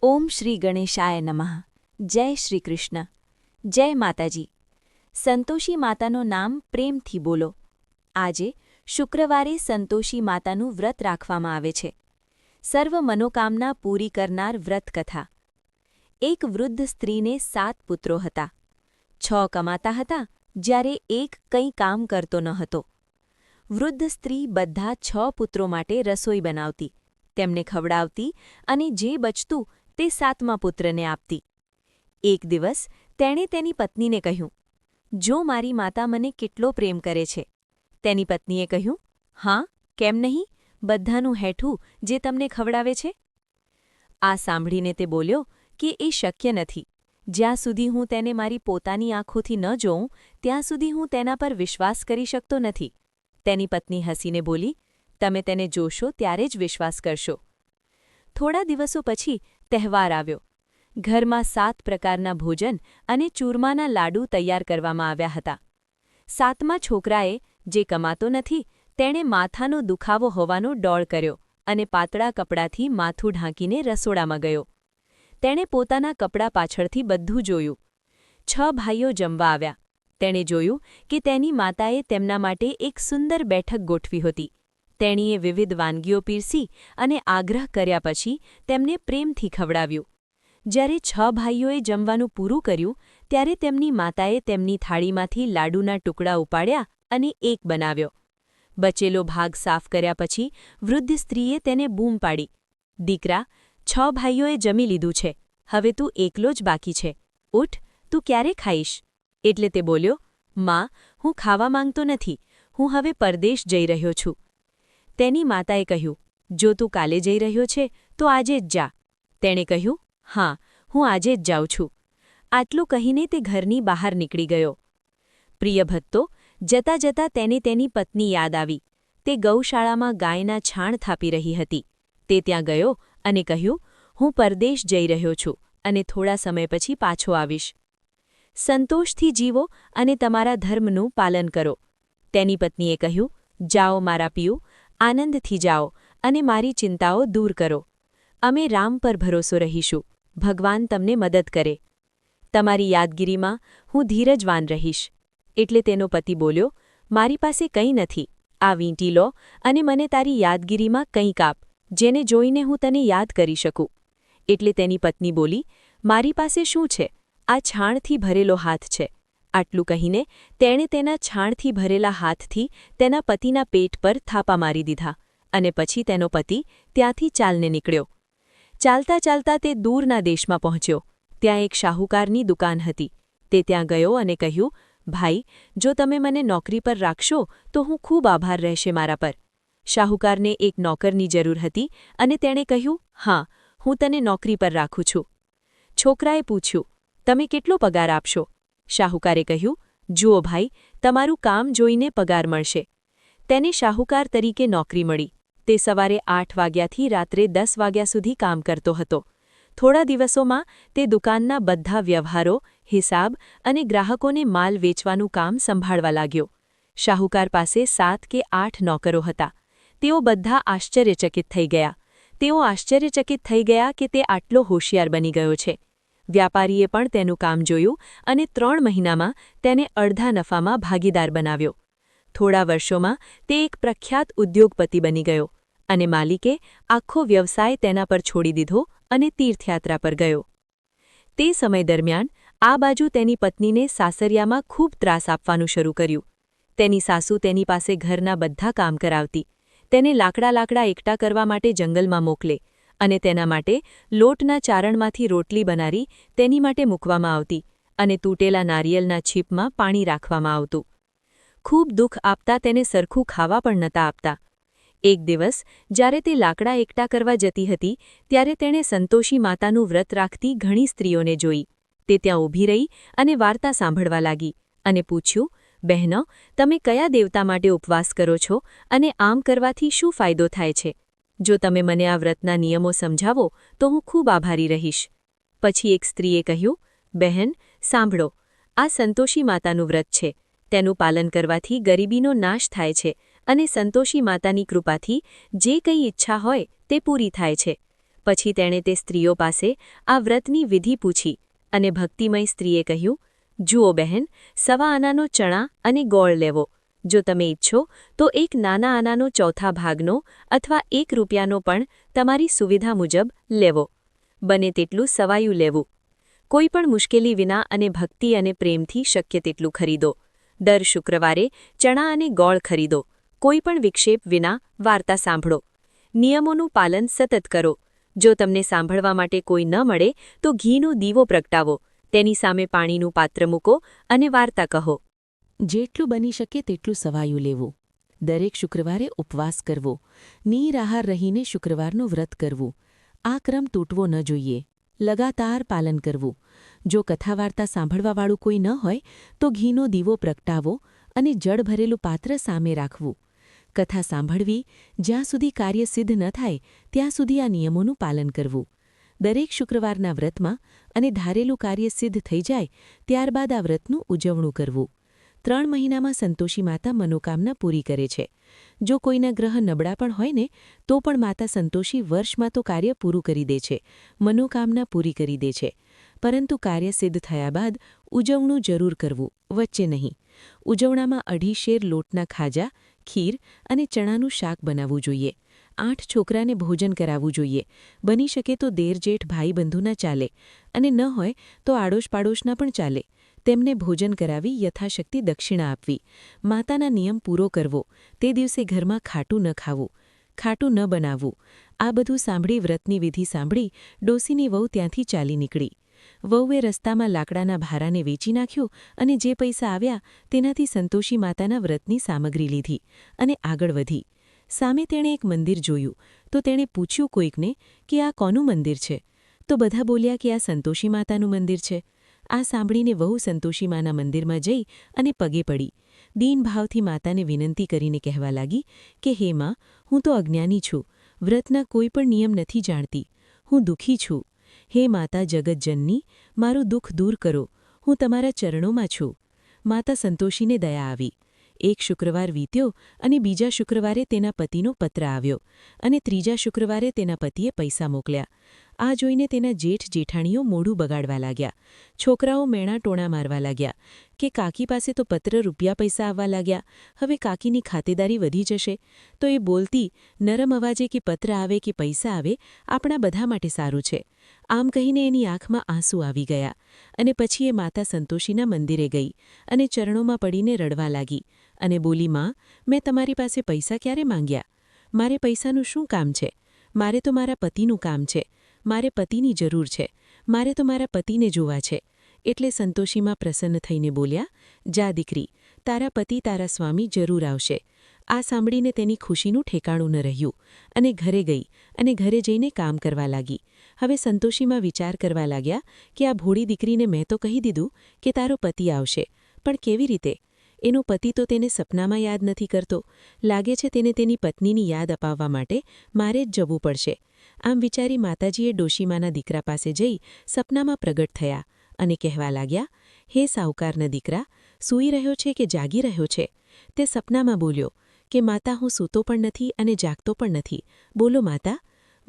ઓમ શ્રી ગણેશાય નમઃ. જય શ્રી કૃષ્ણ. જય માતાજી. સંતોષી માતાનું નામ પ્રેમથી બોલો. આજે શુક્રવારે સંતોષી માતાનું વ્રત રાખવામાં આવે છે. સર્વ મનોકામના પૂરી કરનાર વ્રત કથા. એક વૃદ્ધ સ્ત્રીને 7 પુત્રો હતા. 6 કમાતા હતા, જ્યારે એક કંઈ કામ કરતો ન હતો. વૃદ્ધ સ્ત્રી બધા 6 પુત્રો માટે રસોઈ બનાવતી, તેમને ખવડાવતી અને જે બચતું તે 7મા પુત્રને આપતી. એક દિવસ તેણે તેની પત્નીને કહ્યું, "જો મારી માતા મને કેટલો પ્રેમ કરે છે." તેની પત્નીએ કહ્યું, "હા, કેમ નહીં, બધાનું હેઠું જે તમને ખવડાવે છે." આ સાંભળીને તે બોલ્યો કે એ શક્ય નથી. જ્યાં સુધી હું તેને મારી પોતાની આંખોથી ન જોઉં ત્યાં સુધી હું તેના પર વિશ્વાસ કરી શકતો નથી. તેની પત્ની હસીને બોલી, "તમે તેને જોશો ત્યારે જ વિશ્વાસ કરશો." થોડા દિવસો પછી તહેવાર આવ્યો. ઘરમાં 7 પ્રકારના ભોજન અને ચૂરમાના લાડુ તૈયાર કરવામાં આવ્યા હતા. 7મા છોકરાએ, જે કમાતો નથી, તેણે માથાનો દુખાવો હોવાનો ડોળ કર્યો અને પાતળા કપડાથી માથું ઢાંકીને રસોડામાં ગયો. તેણે પોતાના કપડાં પાછળથી બધું જોયું. 6 ભાઈઓ જમવા આવ્યા. તેણે જોયું કે તેની માતાએ તેમના માટે એક સુંદર બેઠક ગોઠવી હતી. તેણીએ વિવિધ વાનગીઓ પીરસી અને આગ્રહ કર્યા પછી તેમને પ્રેમથી ખવડાવ્યું. જ્યારે 6 ભાઈઓએ જમવાનું પૂરું કર્યું ત્યારે તેમની માતાએ તેમની થાળીમાંથી લાડુના ટુકડા ઉપાડ્યા અને એક બનાવ્યો. બચેલો ભાગ સાફ કર્યા પછી વૃદ્ધ સ્ત્રીએ તેને બૂમ પાડી, "દીકરા, 6 ભાઈઓએ જમી લીધું છે, હવે તું એકલો જ બાકી છે. ઉઠ, તું ક્યારે ખાઈશ?" એટલે તે બોલ્યો, "માં, હું ખાવા માંગતો નથી, હું હવે પરદેશ જઈ રહ્યો છું." તેની માતાએ કહ્યું, "જો તું કાલે જઈ રહ્યો છે તો આજે જ જા." તેણે કહ્યું, "હા, હું આજે જ જાઉં છું." આટલું કહીને તે ઘરની બહાર નીકળી ગયો. પ્રિય ભક્તો, જતાં જતાં તેને તેની પત્ની યાદ આવી. તે ગૌશાળામાં ગાયના છાણ થાપી રહી હતી. તે ત્યાં ગયો અને કહ્યું, "હું પરદેશ જઈ રહ્યો છું અને થોડા સમય પછી પાછો આવીશ. સંતોષથી જીવો અને તમારા ધર્મનું પાલન કરો." તેની પત્નીએ કહ્યું, "જાઓ મારા પિયું, આનંદથી જાઓ અને મારી ચિંતાઓ દૂર કરો. અમે રામ પર ભરોસો રહીશું, ભગવાન તમને મદદ કરે. તમારી યાદગીરીમાં હું ધીરજવાન રહીશ." એટલે તેનો પતિ બોલ્યો, "મારી પાસે કંઈ નથી, આ વીંટી લો અને મને તારી યાદગીરીમાં કંઈક આપ, જેને જોઈને હું તને યાદ કરી શકું." એટલે તેની પત્ની બોલી, "મારી પાસે શું છે? આ છાણથી ભરેલો હાથ છે." આટલું કહીને તેણે તેના છાણથી ભરેલા હાથથી તેના પતિના પેટ પર થાપા મારી દીધા અને પછી તેનો પતિ ત્યાંથી ચાલને નીકળ્યો. ચાલતા ચાલતા તે દૂરના દેશમાં પહોંચ્યો. ત્યાં એક શાહુકારની દુકાન હતી. તે ત્યાં ગયો અને કહ્યું, "ભાઈ, જો તમે મને નોકરી પર રાખશો તો હું ખૂબ આભાર રહેશે મારા પર." શાહુકારને એક નોકરની જરૂર હતી અને તેણે કહ્યું, "હા, હું તને નોકરી પર રાખું છું." છોકરાએ પૂછ્યું, "તમે કેટલો પગાર આપશો?" શાહુકારે કહ્યું, "જુઓ ભાઈ, તમારું કામ જોઈને પગાર મળશે." તેને શાહુકાર તરીકે નોકરી મળી. તે સવારે 8 વાગ્યાથી રાત્રે 10 વાગ્યા સુધી કામ કરતો હતો. થોડા દિવસોમાં તે દુકાનના બધા વ્યવહારો, હિસાબ અને ગ્રાહકોને માલ વેચવાનું કામ સંભાળવા લાગ્યો. શાહુકાર પાસે 7 કે 8 નોકરો હતા. તેઓ બધા આશ્ચર્યચકિત થઈ ગયા. તેઓ આશ્ચર્યચકિત થઈ ગયા કે તે આટલો હોશિયાર બની ગયો છે. વ્યાપારીએ પણ તેનું કામ જોયું અને 3 મહિનામાં તેને અડધા નફામાં ભાગીદાર બનાવ્યો. થોડા વર્ષોમાં તે એક પ્રખ્યાત ઉદ્યોગપતિ બની ગયો અને માલિકે આખો વ્યવસાય તેના પર છોડી દીધો અને તીર્થયાત્રા પર ગયો. તે સમય દરમિયાન આ બાજુ તેની પત્નીને સાસરિયામાં ખૂબ ત્રાસ આપવાનું શરૂ કર્યું. તેની સાસુ તેની પાસે ઘરના બધા કામ કરાવતી, તેને લાકડા એકઠા કરવા માટે જંગલમાં મોકલે અને તેના માટે લોટના ચારણમાંથી રોટલી બનાવી તેની માટે મૂકવામાં આવતી અને તૂટેલા નારિયેલના છીપમાં પાણી રાખવામાં આવતું. ખૂબ દુઃખ આપતા તેને સરખું ખાવા પણ નહોતા આપતા. એક દિવસ જ્યારે તે લાકડા એકઠા કરવા જતી હતી ત્યારે તેણે સંતોષી માતાનું વ્રત રાખતી ઘણી સ્ત્રીઓને જોઈ. તે ત્યાં ઊભી રહી અને વાર્તા સાંભળવા લાગી અને પૂછ્યું, "બહેનો, તમે કયા દેવતા માટે ઉપવાસ કરો છો અને આમ કરવાથી શું ફાયદો થાય છે? જો તમે મને આ વ્રતના નિયમો સમજાવો તો હું ખૂબ આભારી રહીશ." પછી એક સ્ત્રીએ કહ્યું, "બહેન, સાંભળો, આ સંતોષી માતાનું વ્રત છે. તેનું પાલન કરવાથી ગરીબીનો નાશ થાય છે અને સંતોષી માતાની કૃપાથી જે કંઈ ઈચ્છા હોય તે પૂરી થાય છે. પછી તેણે તે સ્ત્રીઓ પાસે આ વ્રતની વિધિ પૂછી અને ભક્તિમય સ્ત્રીએ કહ્યું, જુઓ બહેન, 1.25 આનાનો ચણા અને ગોળ લેવો. જો તમે ઈચ્છો તો એક નાના આનાનો ચોથા ભાગનો અથવા ₹1 પણ તમારી સુવિધા મુજબ લેવો. બને તેટલું સવાયું લેવું. કોઈ પણ મુશ્કેલી વિના અને ભક્તિ અને પ્રેમથી શક્ય તેટલું ખરીદો. દર શુક્રવારે ચણા અને ગોળ ખરીદો. કોઈ પણ વિક્ષેપ વિના વાર્તા સાંભળો. નિયમોનું પાલન સતત કરો. જો તમને સાંભળવા માટે કોઈ ન મળે તો ઘીનો દીવો પ્રગટાવો, તેની સામે પાણીનું પાત્ર મૂકો અને વાર્તા કહો. જેટલું બની શકે તેટલું સવાયું લેવું. દરેક શુક્રવારે ઉપવાસ કરવો. નિરાહાર રહીને શુક્રવારનું વ્રત કરવું. આ ક્રમ તૂટવો ન જોઈએ. લગાતાર પાલન કરવું. જો કથા વાર્તા સાંભળવાવાળું કોઈ ન હોય તો ઘીનો દીવો પ્રગટાવો અને જળ ભરેલું પાત્ર સામે રાખવું. કથા સાંભળવી, જ્યાં સુધી કાર્ય સિદ્ધ ન થાય ત્યાં સુધી આ નિયમોનું પાલન કરવું. દરેક શુક્રવારના વ્રતમાં અને ધારેલું કાર્ય સિદ્ધ થઈ જાય ત્યારબાદ આ વ્રતનું ઉજવણું કરવું. 3 મહિનામાં સંતોષી માતા મનોકામના પૂરી કરે છે. જો કોઈના ગ્રહ નબળા પણ હોય ને તો પણ માતા સંતોષી વર્ષમાં તો કાર્ય પૂરું કરી દે છે, મનોકામના પૂરી કરી દે છે. પરંતુ કાર્ય સિદ્ધ થયા બાદ ઉજવણું જરૂર કરવું, વચ્ચે નહીં. ઉજવણામાં 2.5 શેર લોટના ખાજા, ખીર અને ચણાનું શાક બનાવવું જોઈએ. 8 છોકરાને ભોજન કરાવવું જોઈએ. બની શકે તો દેર જેઠ ભાઈબંધુના ચાલે, અને ન હોય તો આડોશ-પાડોશના પણ ચાલે. તેમને ભોજન કરાવી યથાશક્તિ દક્ષિણા આપવી. માતાના નિયમ પૂરો કરવો. તે દિવસે ઘરમાં ખાટું ન ખાવું, ખાટું ન બનાવવું. આ બધું સાંભળી વ્રતની વિધિ સાંભળી ડોસીની વહુ ત્યાંથી ચાલી નીકળી. વહુએ રસ્તામાં લાકડાના ભારાને વેચી નાખ્યું અને જે પૈસા આવ્યા તેનાથી સંતોષી માતાના વ્રતની સામગ્રી લીધી અને આગળ વધી. સામે તેણે એક મંદિર જોયું તો તેણે પૂછ્યું કોઈકને કે આ કોનું મંદિર છે? તો બધા બોલ્યા કે આ સંતોષી માતાનું મંદિર છે. આ સાંભળીને વહુ સંતોષી માના મંદિરમાં જઈ અને પગે પડી. દીન ભાવથી માતાને વિનંતી કરીને કહેવા લાગી કે હે માં, હું તો અજ્ઞાની છું, વ્રતના કોઈ પણ નિયમ નથી જાણતી. હું દુઃખી છું. હે માતા જગતજનની, મારું દુઃખ દૂર કરો. હું તમારા ચરણોમાં છું. માતા સંતોષીને દયા આવી. એક શુક્રવાર વીત્યો અને બીજા શુક્રવારે તેના પતિનો પત્ર આવ્યો અને ત્રીજા શુક્રવારે તેના પતિએ પૈસા મોકલ્યા. આ જોઈને તેના જેઠ-જેઠાણીઓ મોઢું બગાડવા લાગ્યા. છોકરાઓ મેણા ટોણા મારવા લાગ્યા કે કાકી પાસે તો પત્ર રૂપિયા પૈસા આવવા લાગ્યા, હવે કાકીની ખાતેદારી વધી જશે. તો એ બોલતી નરમ અવાજે કે પત્ર આવે કે પૈસા આવે, આપણા બધા માટે સારું છે. આમ કહીને એની આંખમાં આંસુ આવી ગયા અને પછી એ માતા સંતોષીના મંદિરે ગઈ અને ચરણોમાં પડીને રડવા લાગી અને બોલી, માં, મેં તમારી પાસે પૈસા ક્યારે માંગ્યા? મારે પૈસાનું શું કામ છે? મારે તો મારા પતિનું કામ છે. મારે પતિની જરૂર છે. મારે તો મારા પતિને જોવા છે. એટલે સંતોષીમાં પ્રસન્ન થઈને બોલ્યા, જા દીકરી, તારા પતિ તારા સ્વામી જરૂર આવશે. આ સાંભળીને તેની ખુશીનું ઠેકાણું ન રહ્યું અને ઘરે ગઈ અને ઘરે જઈને કામ કરવા લાગી. હવે સંતોષીમાં વિચાર કરવા લાગ્યા કે આ ભોળી દીકરીને મેં તો કહી દીધું કે તારો પતિ આવશે, પણ કેવી રીતે? એનો પતિ તો તેને સપનામાં યાદ નથી કરતો. લાગે છે તેને તેની પત્નીની યાદ અપાવવા માટે મારે જ જવું પડશે. આમ વિચારી માતાજીએ ડોશીમાના દીકરા પાસે જઈ સપનામાં પ્રગટ થયા અને કહેવા લાગ્યા, હે સાહુકારના દીકરા, સૂઈ રહ્યો છે કે જાગી રહ્યો છે? તે સપનામાં બોલ્યો કે માતા, હું સૂતો પણ નથી અને જાગતો પણ નથી. બોલો માતા.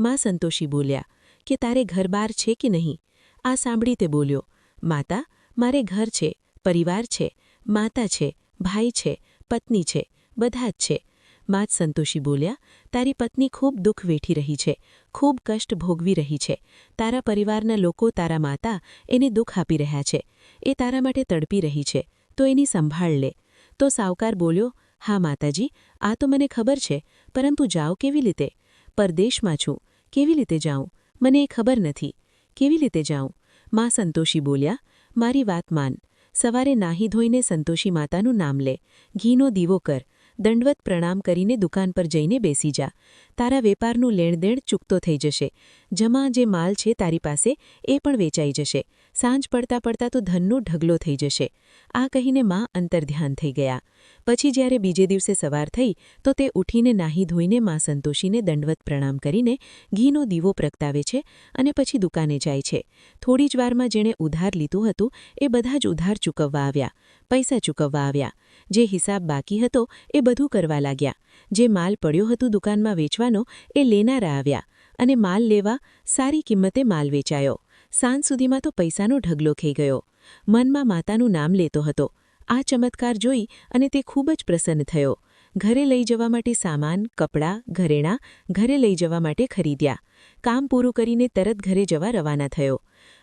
માં સંતોષી બોલ્યા કે તારે ઘર-બાર છે કે નહીં? આ સાંભળી તે બોલ્યો, માતા, મારે ઘર છે, પરિવાર છે, માતા છે, ભાઈ છે, પત્ની છે, બધા જ છે. માં જ સંતોષી બોલ્યા, તારી પત્ની ખૂબ દુઃખ વેઠી રહી છે, ખૂબ કષ્ટ ભોગવી રહી છે. તારા પરિવારના લોકો, તારા માતા એને દુઃખ આપી રહ્યા છે. એ તારા માટે તડપી રહી છે, તો એની સંભાળ લે. તો સાવકાર બોલ્યો, હા માતાજી, આ તો મને ખબર છે, પરંતુ જાઉં કેવી રીતે? પરદેશમાં છું, કેવી રીતે જાઉં? મને એ ખબર નથી. કેવી રીતે જાઉં? માં સંતોષી બોલ્યા, મારી વાત માન. સવારે નાહી ધોઈને સંતોષી માતાનું નામ લે, ઘીનો દીવો કર, દંડવત પ્રણામ કરીને દુકાન પર જઈને બેસી જા. તારા વેપારનું લેણદેણ ચૂકતો થઈ જશે. જમા જે માલ છે તારી પાસે એ પણ વેચાઈ જશે. સાંજ પડતા પડતા તો ધનનો ઢગલો થઈ જશે. આ કહીને માં અંતર્ધ્યાન થઈ ગયા. પછી જ્યારે બીજે દિવસે સવાર થઈ તો તે ઉઠીને નાહી ધોઈને માં સંતોષીને દંડવત પ્રણામ કરીને ઘીનો દીવો પ્રગટાવે છે અને પછી દુકાને જાય છે. થોડી જ વારમાં જેણે ઉધાર લીધું હતું એ બધા જ ઉધાર ચૂકવવા આવ્યા, પૈસા ચૂકવવા આવ્યા. જે હિસાબ બાકી હતો એ બધું કરવા લાગ્યા. જે માલ પડ્યો હતો દુકાનમાં વેચવાનો એ લેનારા આવ્યા અને માલ લેવા સારી કિંમતે માલ વેચાયો. સાંજ સુધીમાં તો પૈસાનો ઢગલો થઈ ગયો. મનમાં માતાનું નામ લેતો હતો. આ ચમત્કાર જોઈ અને તે ખૂબ જ પ્રસન્ન થયો. ઘરે લઈ જવા માટે સામાન, કપડાં, ઘરેણાં ઘરે લઈ જવા માટે ખરીદ્યા. કામ પૂરું કરીને તરત ઘરે જવા રવાના થયો.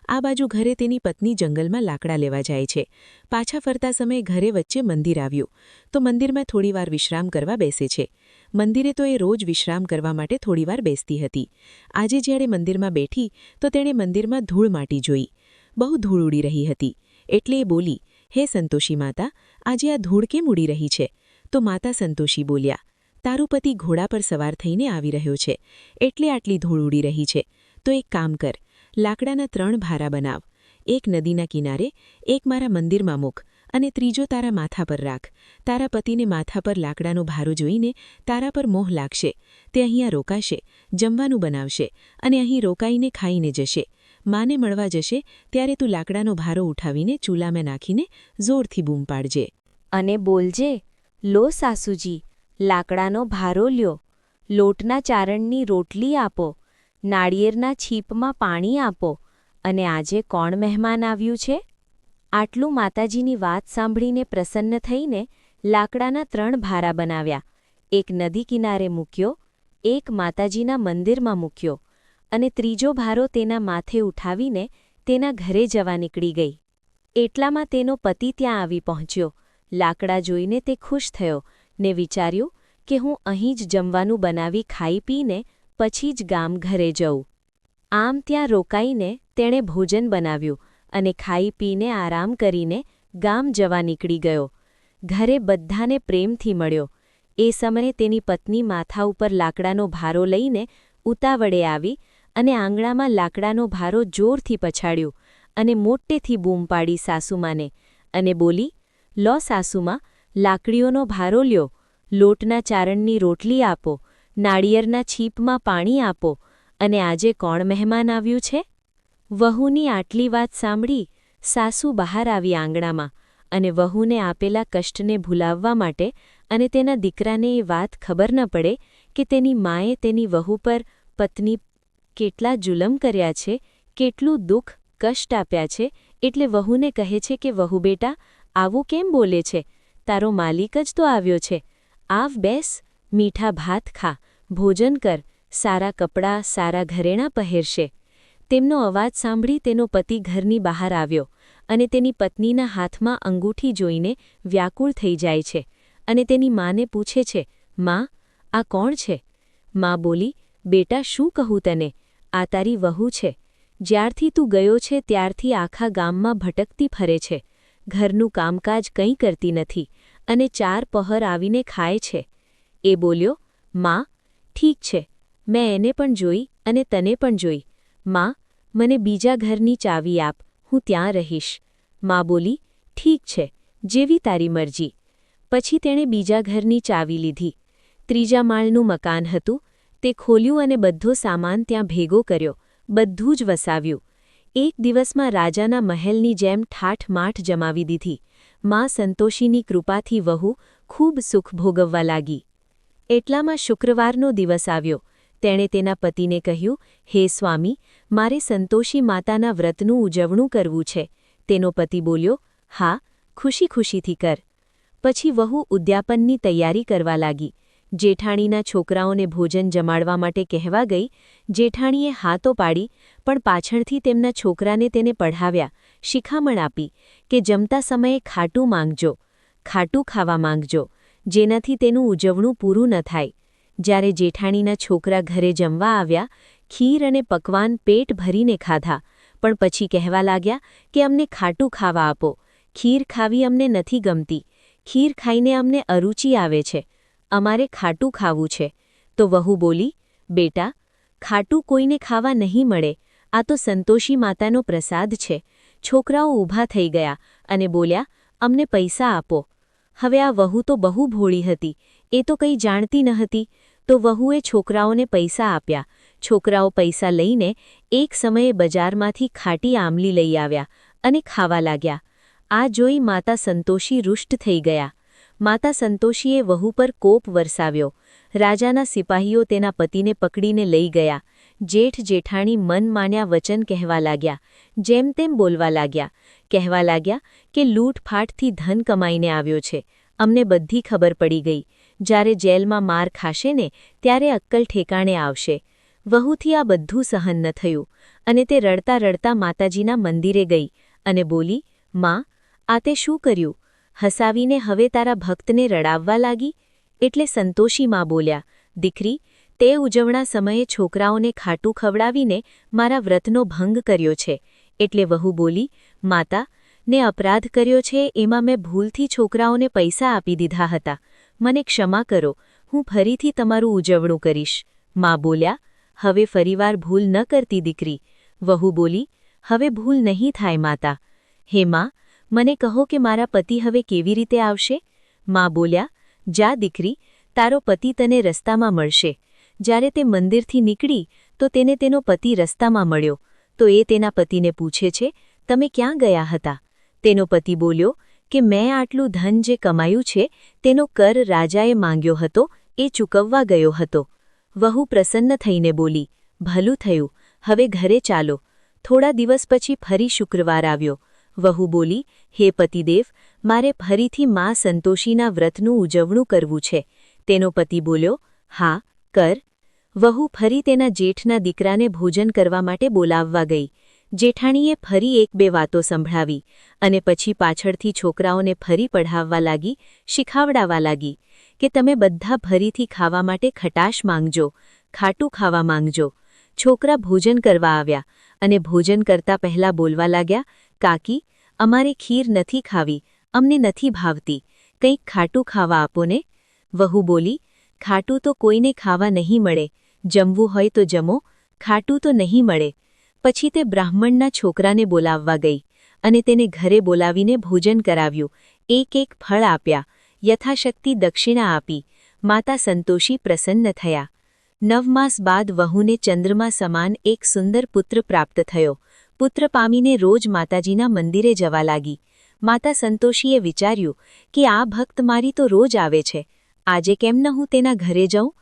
આ બાજુ ઘરે તેની પત્ની જંગલમાં લાકડા લેવા જાય છે. પાછા ફરતા સમયે ઘરે વચ્ચે મંદિર આવ્યું તો મંદિરમાં થોડીવાર વિશ્રામ કરવા બેસે છે. મંદિરે તો એ રોજ વિશ્રામ કરવા માટે થોડીવાર બેસતી હતી. આજે જ્યારે મંદિરમાં બેઠી તો તેણે મંદિરમાં ધૂળ માટી જોઈ. બહુ ધૂળ ઉડી રહી હતી. એટલે એ બોલી, હે સંતોષી માતા, આજે આ ધૂળ કેમ ઉડી રહી છે? તો માતા સંતોષી બોલ્યા, તારો પતિ ઘોડા પર સવાર થઈને આવી રહ્યો છે એટલે આટલી ધૂળ ઉડી રહી છે. તો એક કામ કર, લાકડાના 3 ભારા બનાવ. એક નદીના કિનારે, એક મારા મંદિરમાં મૂક અને ત્રીજો તારા માથા પર રાખ. તારા પતિને માથા પર લાકડાનો ભારો જોઈને તારા પર મોહ લાગશે. તે અહીંયા રોકાશે, જમવાનું બનાવશે અને અહીં રોકાઈને ખાઈને જશે. માને મળવા જશે ત્યારે તું લાકડાનો ભારો ઉઠાવીને ચૂલામાં નાખીને જોરથી બૂમ પાડજે. અને બોલજે, લો સાસુજી, લાકડાનો ભારો લ્યો, લોટના ચારણની રોટલી આપો, નાળિયેરના છીપમાં પાણી આપો, અને આજે કોણ મહેમાન આવ્યું છે? આટલું માતાજીની વાત સાંભળીને પ્રસન્ન થઈને લાકડાના 3 ભારા બનાવ્યા. એક નદી કિનારે મૂક્યો, એક માતાજીના મંદિરમાં મૂક્યો અને ત્રીજો ભારો તેના માથે ઉઠાવીને તેના ઘરે જવા નીકળી ગઈ. એટલામાં તેનો પતિ ત્યાં આવી પહોંચ્યો. લાકડા જોઈને તે ખુશ થયો ને વિચાર્યું કે હું અહીં જ જમવાનું બનાવી ખાઈ પીને પછી જ ગામ ઘરે જઉં. આમ ત્યાં રોકાઈને તેણે ભોજન બનાવ્યું અને ખાઈ પીને આરામ કરીને ગામ જવા નીકળી ગયો. ઘરે બધાને પ્રેમથી મળ્યો. એ સમયે તેની પત્ની માથા ઉપર લાકડાનો ભારો લઈને ઉતાવળે આવી અને આંગણામાં લાકડાનો ભારો જોરથી પછાડ્યું અને મોટેથી બૂમ પાડી સાસુમાને અને બોલી, લો સાસુમા, લાકડીઓનો ભારો લ્યો, લોટના ચારણની રોટલી આપો, નાળિયેરના છીપમાં પાણી આપો, અને આજે કોણ મહેમાન આવ્યું છે? વહુની આટલી વાત સાંભળી સાસુ બહાર આવી આંગણામાં અને વહુને આપેલા કષ્ટને ભૂલાવવા માટે અને તેના દીકરાને એ વાત ખબર ન પડે કે તેની માએ તેની વહુ પર પત્ની કેટલા જુલમ કર્યા છે, કેટલું દુઃખ કષ્ટ આપ્યા છે, એટલે વહુને કહે છે કે વહુ બેટા, આવું કેમ બોલે છે? તારો માલિક જ તો આવ્યો છે. આવ બેસ, મીઠા ભાત ખા, ભોજન કર, સારા કપડાં, સારા ઘરેણાં પહેરશે. તેમનો અવાજ સાંભળી તેનો પતિ ઘરની બહાર આવ્યો અને તેની પત્નીના હાથમાં અંગૂઠી જોઈને વ્યાકુળ થઈ જાય છે અને તેની માને પૂછે છે, માં, આ કોણ છે? માં બોલી, બેટા, શું કહું તને? આ તારી વહુ છે. જ્યારથી તું ગયો છે ત્યારથી આખા ગામમાં ભટકતી ફરે છે. ઘરનું કામકાજ કંઈ કરતી નથી અને 4 પહર આવીને ખાય છે. એ બોલ્યો, માં, ઠીક છે, મેં એને પણ જોઈ અને તને પણ જોઈ. માં, મને બીજા ઘરની ચાવી આપ, હું ત્યાં રહીશ. માં બોલી, ઠીક છે, જેવી તારી મરજી. પછી તેણે બીજા ઘરની ચાવી લીધી. 3જા માળનું મકાન હતું. તે ખોલ્યું અને બધો સામાન ત્યાં ભેગો કર્યો, બધું જ વસાવ્યું. એક દિવસમાં રાજાના મહેલની જેમ ઠાઠમાઠ જમાવી દીધી. માં સંતોષીની કૃપાથી વહુ ખૂબ સુખ ભોગવવા લાગી. એટલામાં શુક્રવારનો દિવસ આવ્યો. તેણે તેના પતિને કહ્યું, હે સ્વામી, મારે સંતોષી માતાના વ્રતનું ઉજવણું કરવું છે. તેનો પતિ બોલ્યો, હા, ખુશી ખુશીથી કર. પછી વહુ ઉદ્યાપનની તૈયારી કરવા લાગી. જેઠાણીના છોકરાઓને ભોજન જમાડવા માટે કહેવા ગઈ. જેઠાણીએ હા તો પાડી, પણ પાછળથી તેમના છોકરાને તેને પઢાવ્યા, શિખામણ આપી કે જમતા સમયે ખાટું માંગજો, ખાટું ખાવા માંગજો, જેનાથી તેનું ઉજવણું પૂરું ન થાય. જ્યારે જેઠાણીના છોકરા ઘરે જમવા આવ્યા, ખીર અને પકવાન પેટ ભરીને ખાધા, પણ પછી કહેવા લાગ્યા કે અમને ખાટું ખાવા આપો, ખીર ખાવી અમને નથી ગમતી, ખીર ખાઈને અમને અરુચિ આવે છે, અમારે ખાટું ખાવું છે. તો વહુ બોલી, બેટા, ખાટું કોઈને ખાવા નહીં મળે, આ તો સંતોષી માતાનો પ્રસાદ છે. છોકરાઓ ઊભા થઈ ગયા અને બોલ્યા, અમને પૈસા આપો. હવે આ વહુ તો બહુ ભોળી હતી, એ તો કંઈ જાણતી ન હતી. તો વહુએ છોકરાઓને પૈસા આપ્યા. છોકરાઓ પૈસા લઈને એક સમયે બજારમાંથી ખાટી આમલી લઈ આવ્યા અને ખાવા લાગ્યા. આ જોઈ માતા સંતોષી રૂષ્ટ થઈ ગયા. માતા સંતોષીએ વહુ પર કોપ વરસાવ્યો. રાજાના સિપાહીઓ તેના પતિને પકડીને લઈ ગયા. જેઠ જેઠાણી મન માન્યા વચન કહેવા લાગ્યા, જેમ તેમ બોલવા લાગ્યા. કહેવા લાગ્યા કે લૂંટફાટથી ધન કમાઈને આવ્યો છે, અમને બધી ખબર પડી ગઈ. જ્યારે જેલમાં માર ખાશે ને ત્યારે અક્કલ ઠેકાણે આવશે. વહુથી આ બધું સહન ન થયું અને તે રડતા રડતા માતાજીના મંદિરે ગઈ અને બોલી, માં, આ તે શું કર્યું? હસાવીને હવે તારા ભક્તને રડાવવા લાગી? એટલે સંતોષી માં બોલ્યા, દીકરી, તે ઉજવણા સમયે છોકરાઓને ખાટું ખવડાવીને મારા વ્રતનો ભંગ કર્યો છે. એટલે વહુ બોલી, માતા, ને અપરાધ કર્યો છે એમાં મેં ભૂલથી છોકરાઓને પૈસા આપી દીધા હતા. મને ક્ષમા કરો, હું ફરીથી તમારું ઉજવણું કરીશ. માં બોલ્યા, હવે ફરીવાર ભૂલ ન કરતી દીકરી. વહુ બોલી, હવે ભૂલ નહીં થાય માતા. હે માં, મને કહો કે મારા પતિ હવે કેવી રીતે આવશે? માં બોલ્યા, જા દીકરી, તારો પતિ તને રસ્તામાં મળશે. જ્યારે તે મંદિરથી નીકળી તો તેને તેનો પતિ રસ્તામાં મળ્યો. તો એ તેના પતિને પૂછે છે, તમે ક્યાં ગયા હતા? તેનો પતિ બોલ્યો કે મેં આટલું ધન જે કમાયું છે તેનો કર રાજાએ માંગ્યો હતો, એ ચૂકવવા ગયો હતો. વહુ પ્રસન્ન થઈને બોલી, ભલું થયું, હવે ઘરે ચાલો. થોડા દિવસ પછી ફરી શુક્રવાર આવ્યો. વહુ બોલી, હે પતિદેવ, મારે ફરીથી મા સંતોષીના વ્રતનું ઉજવણું કરવું છે. તેનો પતિ બોલ્યો, હા, કર. વહુ ફરી તેના જેઠના દીકરાને ભોજન કરવા માટે બોલાવવા ગઈ. જેઠાણીએ ફરી એક બે વાતો સંભળાવી અને પછી પાછળથી છોકરાઓને ફરી પઢાવવા લાગી, શીખવાડવા લાગી કે તમે બધા ફરીથી ખાવા માટે ખટાશ માંગજો, ખાટું ખાવા માંગજો. છોકરા ભોજન કરવા આવ્યા અને ભોજન કરતા પહેલા બોલવા લાગ્યા, કાકી, અમારે ખીર નથી ખાવી, અમને નથી ભાવતી, કંઈક ખાટું ખાવા આપો ને. વહુ બોલી, ખાટું તો કોઈને ખાવા નહીં મળે, જમવું હોય તો જમો, ખાટું તો નહીં મળે. પછી તે બ્રાહ્મણના છોકરાને બોલાવવા ગઈ અને તેને ઘરે બોલાવીને ભોજન કરાવ્યું, એક એક ફળ આપ્યા, યથાશક્તિ દક્ષિણા આપી. માતા સંતોષી પ્રસન્ન થયા. 9 માસ બાદ વહુને ચંદ્રમા સમાન એક સુંદર પુત્ર પ્રાપ્ત થયો. પુત્ર પામીને રોજ માતાજીના મંદિરે જવા લાગી. માતા સંતોષીએ વિચાર્યું કે આ ભક્ત મારી તો રોજ આવે છે, આજે કેમ ન હું તેના ઘરે જાઉં?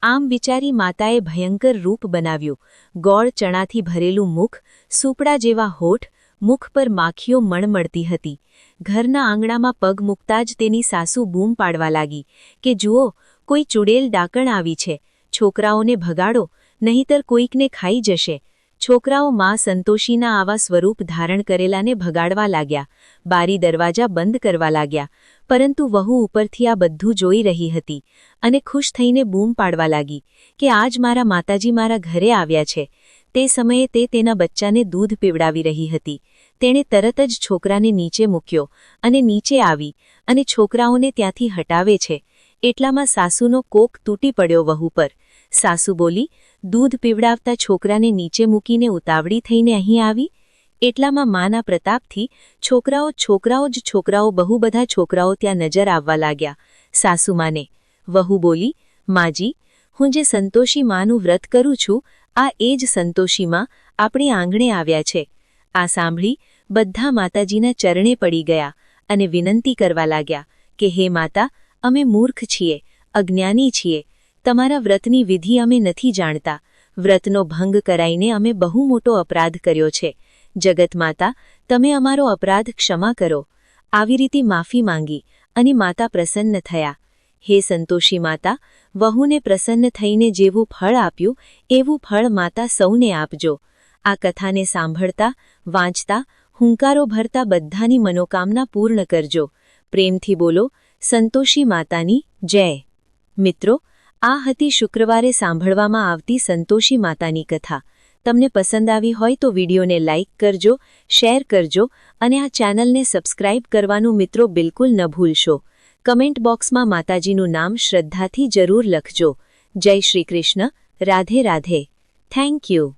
આમ વિચારી માતાએ ભયંકર રૂપ બનાવ્યું. ગોળ ચણાથી ભરેલું મુખ, સૂપડા જેવા હોઠ, મુખ પર માખીઓ મણમણતી હતી. ઘરના આંગણામાં પગ મૂકતા જ તેની સાસુ બૂમ પાડવા લાગી કે જુઓ, કોઈ ચૂડેલ ડાકણ આવી છે, છોકરાઓને ભગાડો, નહીંતર કોઈકને ખાઈ જશે. છોકરાઓ મા સંતોષીના આવા સ્વરૂપ ધારણ કરેલાને ભગાડવા લાગ્યા, બારી દરવાજા બંધ કરવા લાગ્યા. પરંતુ વહુ ઉપરથી આ બધું જોઈ રહી હતી અને ખુશ થઈને બૂમ પાડવા લાગી કે આજ મારા માતાજી મારા ઘરે આવ્યા છે. તે સમયે તે તેના બચ્ચાને દૂધ પીવડાવી રહી હતી. તેણે તરત જ છોકરાને નીચે મૂક્યો અને નીચે આવી અને છોકરાઓને ત્યાંથી હટાવે છે. એટલામાં સાસુનો કોક તૂટી પડ્યો વહુ પર. સાસુ બોલી, દૂધ પીવડાવતા છોકરાને નીચે મૂકીને ઉતાવળી થઈને અહીં આવી? એટલામાં માના પ્રતાપથી છોકરાઓ બહુ બધા છોકરાઓ ત્યાં નજર આવવા લાગ્યા. સાસુમાને. વહુ બોલી, માજી, હું જે સંતોષી માનું વ્રત કરું છું, આ એ જ સંતોષી માં આપણે આંગણે આવ્યા છે. આ સાંભળી બધા માતાજીના ચરણે પડી ગયા અને વિનંતી કરવા લાગ્યા કે હે માતા, અમે મૂર્ખ છીએ, અજ્ઞાની છીએ, તમારા વ્રતની વિધિ અમે નથી જાણતા. વ્રતનો ભંગ કરાઈને અમે બહુ મોટો અપરાધ કર્યો છે. જગત માતા, તમે અમારો અપરાધ ક્ષમા કરો. આવી રીતે માફી માંગી અને માતા પ્રસન્ન થયા. હે સંતોષી માતા, વહુને પ્રસન્ન થઈને જેવું ફળ આપ્યું એવું ફળ માતા સૌને આપજો. આ કથાને સાંભળતા, વાંચતા, હુંકારો ભરતા બધાની મનોકામના પૂર્ણ કરજો. પ્રેમથી બોલો, સંતોષી માતાની જય. મિત્રો, આ હતી શુક્રવારે સાંભળવામાં આવતી સંતોષી માતાની કથા. તમને પસંદ આવી હોય તો વિડીયોને લાઇક કરજો, શેર કરજો અને આ ચેનલને સબસ્ક્રાઇબ કરવાનું મિત્રો બિલકુલ ન ભૂલશો. કમેન્ટ બોક્સમાં માતાજીનું નામ શ્રદ્ધાથી જરૂર લખજો. જય શ્રી કૃષ્ણ. રાધે રાધે. Thank you.